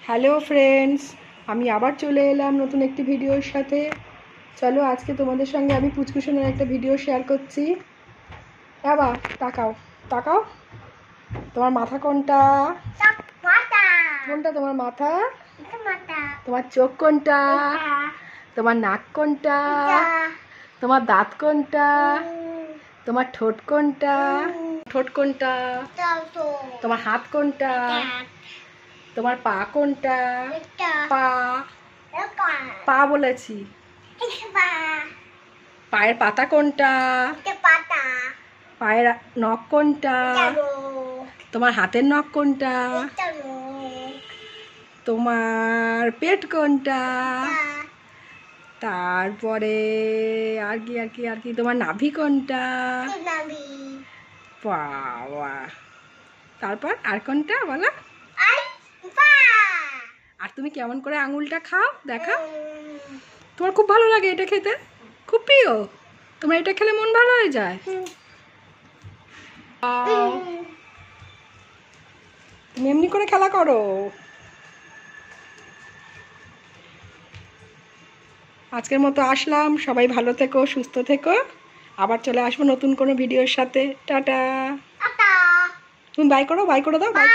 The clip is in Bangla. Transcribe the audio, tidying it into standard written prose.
হ্যালো ফ্রেন্ডস, আমি আবার চলে এলাম নতুন একটি ভিডিওর সাথে। চলো আজকে তোমাদের সঙ্গে আমি পুচকুসোনার একটা ভিডিও শেয়ার করছি। বাবা তাকাও তাকাও, তোমার মাথা কোনটা? কোনটা তোমার মাথা? তোমার চোখ কোনটা? তোমার নাক কোনটা? তোমার দাঁত কোনটা? তোমার ঠোঁট কোনটা? ঠোঁট কোনটা? তোমার হাত কোনটা? তোমার পা কোনটা? পা পা বলেছি। পায়ের পাতা কোনটা? পায়ের নখ কোনটা? তোমার হাতের নখ কোনটা? তোমার পেট কোনটা? তারপরে আর কি আর কি আর কি তোমার নাভি কোনটা? বাবা, তারপর আর কোনটা বলো? আর তুমি কেমন করে আঙুলটা খাও দেখাও। তোমার খুব ভালো লাগে এটা খেতে, খুব প্রিয় তোমার, এটা খেলে মন ভালো হয়ে যায়। তুমি এমনি করে খেলা করো। আজকের মতো আসলাম, সবাই ভালো থেকো, সুস্থ থেকো। আবার চলে আসবো নতুন কোনো ভিডিওর সাথে। টাটা। তুমি বাই করো, বাই করে দাও। বাই।